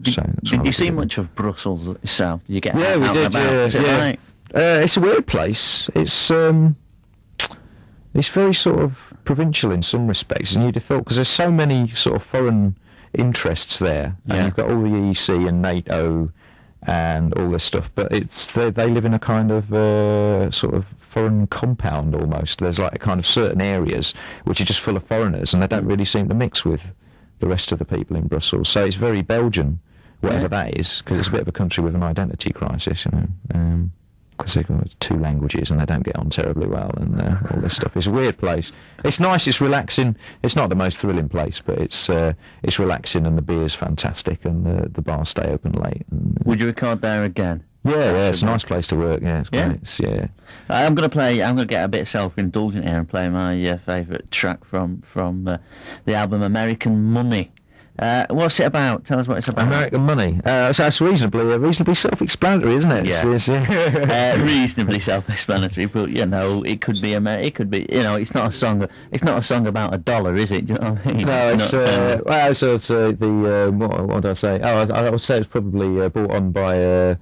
Did you see much of Brussels itself? Did you get Yeah, out we and did. about? Is it right? It's a weird place. It's very sort of provincial in some respects, and you'd have thought, because there's so many sort of foreign interests there, and you've got all the EC and NATO and all this stuff, but they live in a kind of sort of foreign compound almost. There's like kind of certain areas which are just full of foreigners, and they don't really seem to mix with the rest of the people in Brussels. So it's very Belgian, whatever that is, because it's a bit of a country with an identity crisis, because they've got two languages and they don't get on terribly well, and all this stuff. It's a weird place. It's nice, it's relaxing. It's not the most thrilling place, but it's relaxing, and the beer's fantastic, and the bars stay open late. And, Would you record there again? Yeah, it's a nice place to work. Yeah, it's great. I'm gonna get a bit self-indulgent here and play my favourite track from the album American Money. What's it about? Tell us what it's about. American Money. So it's reasonably self-explanatory, isn't it? Yeah. Reasonably self-explanatory, but it could be it's not a song. It's not a song about $1, is it? Do you know what I mean? No, what did I say? I would say it's probably brought on by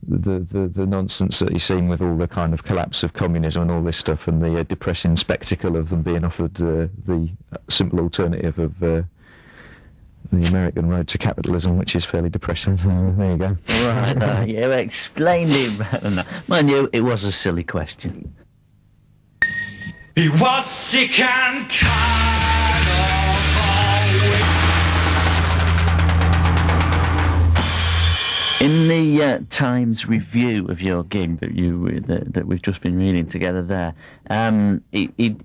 the nonsense that you've seen with all the kind of collapse of communism and all this stuff, and the depressing spectacle of them being offered the simple alternative of the American road to capitalism, which is fairly depressing. So there you go. Right, you explained it better than that. Mind you, it was a silly question. He was sick and tired of In the Times review of your gig that we've just been reading together there, he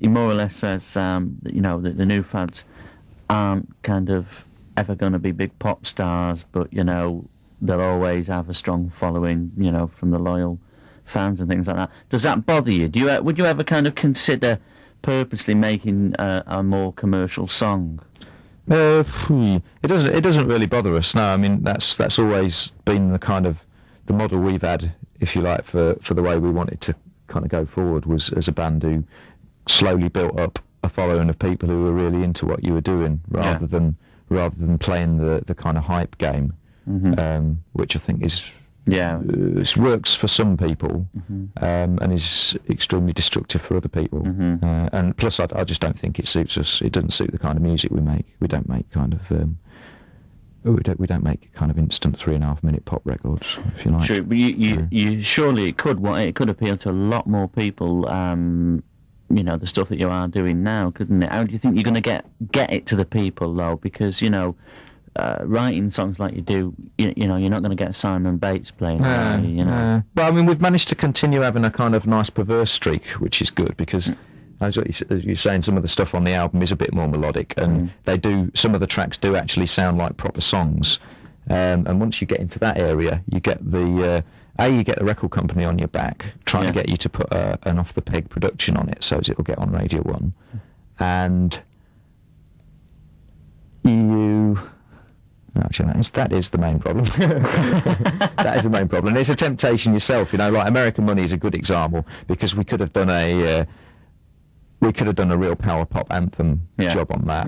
more or less says that the new fads aren't kind of ever going to be big pop stars, but they'll always have a strong following, from the loyal fans and things like that. Does that bother you? Would you ever kind of consider purposely making a more commercial song? It doesn't really bother us. No, I mean that's always been the model we've had, if you like, for the way we wanted to kind of go forward, was as a band who slowly built up a following of people who were really into what you were doing, rather than playing the kind of hype game, which I think is works for some people, and is extremely destructive for other people. And plus, I just don't think it suits us. It doesn't suit the kind of music we make. We don't make kind of we don't make kind of instant 3.5-minute pop records, if you like. True, but you surely it could appeal to a lot more people. The stuff that you are doing now, couldn't it? How do you think you're going to get it to the people, though? Because writing songs like you do, you're not going to get Simon Bates playing. Well, I mean, we've managed to continue having a kind of nice perverse streak, which is good, because as you're saying, some of the stuff on the album is a bit more melodic, and some of the tracks do actually sound like proper songs. And once you get into that area, you get the record company on your back trying to get you to put an off-the-peg production on it, so as it'll get on Radio 1. And that is the main problem. That is the main problem. It's a temptation yourself, like American Money is a good example, because we could have done a real power pop anthem job on that.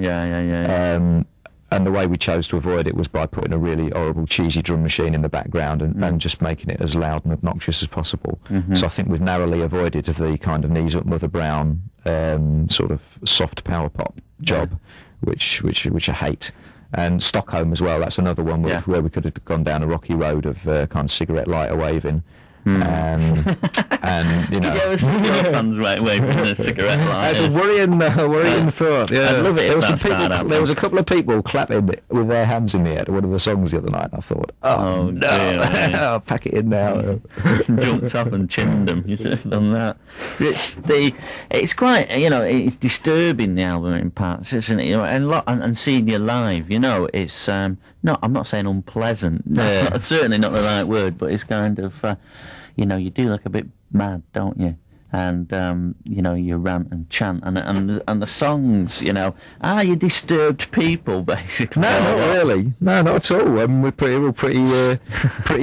And the way we chose to avoid it was by putting a really horrible, cheesy drum machine in the background and just making it as loud and obnoxious as possible. So I think we've narrowly avoided the kind of Knees Up Mother Brown sort of soft power pop job, which I hate. And Stockholm as well, that's another one where we could have gone down a rocky road of kind of cigarette lighter waving. And Did you ever see your fans waving a cigarette lighter? That's a worrying thought. Yeah, I'd love it. There was a couple of people clapping with their hands in the air to one of the songs the other night. And I thought, oh no, I'll pack it in now. Jumped up and chinned them. You should have done that. It's quite, it's disturbing, the album in parts, isn't it? And seeing you live, it's I'm not saying unpleasant. That's certainly not the right word, but it's kind of. You do look a bit mad, don't you? And you rant and chant, and the songs, you disturbed people, basically. No, not really. No, not at all. We're pretty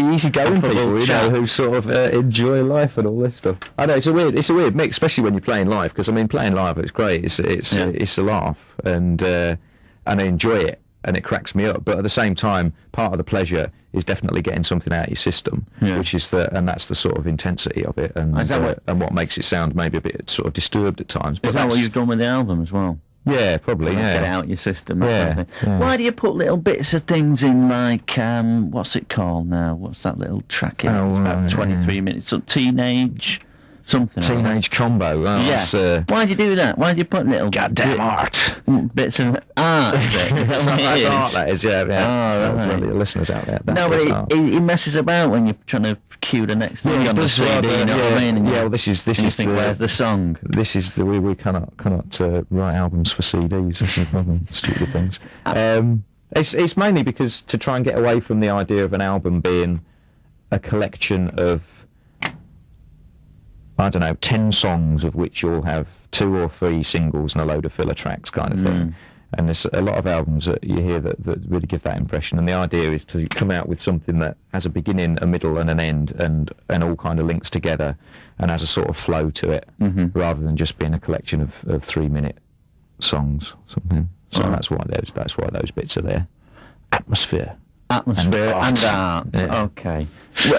easy-going people, who sort of enjoy life and all this stuff. I know it's a weird mix, especially when you're playing live. Because playing live, it's great. It's a laugh, and I enjoy it. and it cracks me up. But at the same time, part of the pleasure is definitely getting something out of your system, which is and that's the sort of intensity of it, and what makes it sound maybe a bit sort of disturbed at times. But is that what you've done with the album as well? Yeah, probably. Yeah, get it out your system. Yeah, yeah. Why do you put little bits of things in, like what's it called now? What's that little track in? It's about 23 minutes. So Teenage something. Teenage Combo. Oh, yeah. Why do you do that? Why do you put little goddamn art bits of art? That's art. That is. Yeah. Oh, right. For the listeners out there. No, but he messes about when you're trying to cue the next thing on the CD. You know what I mean? Yeah. Well, this is where's the song? This is the way we cannot write albums for CDs. That's the problem. Stupid things. It's mainly because to try and get away from the idea of an album being a collection of, I don't know, 10 songs of which you'll have 2 or 3 singles and a load of filler tracks kind of thing. And there's a lot of albums that you hear that really give that impression. And the idea is to come out with something that has a beginning, a middle and an end and all kind of links together and has a sort of flow to it, rather than just being a collection of 3-minute songs, something. So that's why those bits are there. Atmosphere and art. Yeah. Okay.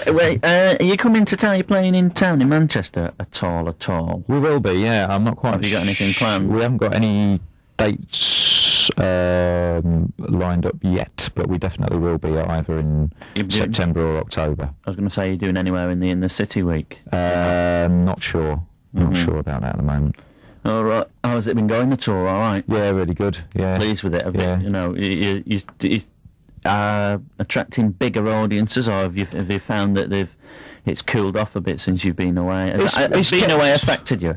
Wait, are you coming to town? You're playing in town in Manchester at all? We will be, yeah. I'm not quite. Have you got anything planned? We haven't got any dates lined up yet, but we definitely will be either in September or October. I was going to say, you're doing anywhere in the city week? Not sure. Not sure about that at the moment. All right. How's it been going, the tour? All right. Yeah, really good. Yeah. Pleased with it? You know, you attracting bigger audiences, or have you found that it's cooled off a bit since you've been away? Has being away affected you?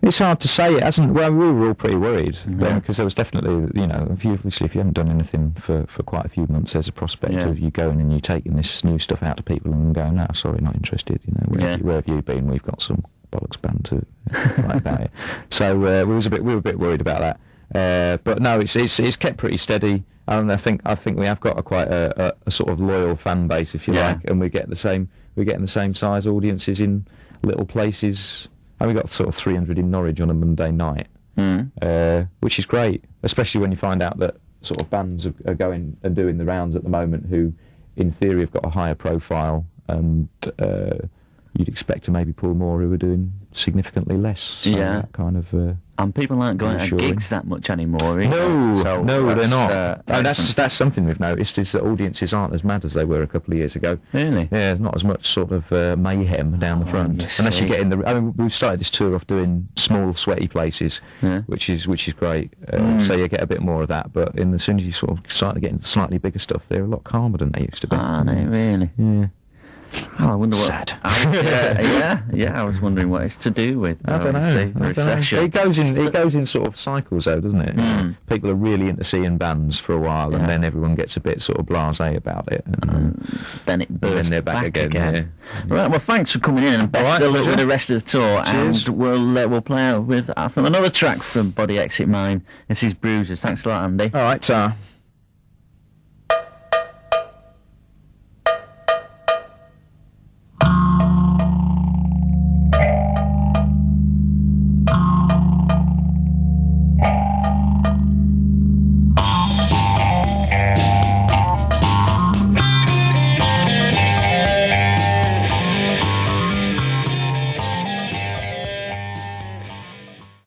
It's hard to say. It hasn't. Well, we were all pretty worried because there was definitely, you know, if you haven't done anything for quite a few months, there's a prospect of you going and you taking this new stuff out to people and going, no, sorry, not interested. You know, where have you been? We've got some bollocks band to write about it. So we were a bit worried about that. But no, it's kept pretty steady. And I think we have got quite a sort of loyal fan base, if you like, and we're getting the same size audiences in little places. And we got sort of 300 in Norwich on a Monday night, which is great, especially when you find out that sort of bands are going and doing the rounds at the moment who, in theory, have got a higher profile, and you'd expect to maybe pull more who are doing significantly less. So that kind of. And people aren't going to gigs that much anymore. No, they're not. That's something we've noticed, is that audiences aren't as mad as they were a couple of years ago. Really? Yeah, there's not as much sort of mayhem down the front. Unless you get in the. I mean, we've started this tour off doing small, sweaty places, which is great. So you get a bit more of that. But as soon as you sort of start getting slightly bigger stuff, they're a lot calmer than they used to be. Are they really? Yeah. Oh, I wonder what. Sad. I was wondering what it's to do with. I don't know. It goes in sort of cycles, though, doesn't it? People are really into seeing bands for a while, and then everyone gets a bit sort of blasé about it, and then it bursts then they're back again. Yeah. Right. Well, thanks for coming in, and best of luck with the rest of the tour. Cheers. And we'll play out with from another track from Body Exit Mine. This is Bruises. Thanks a lot, Andy. All right,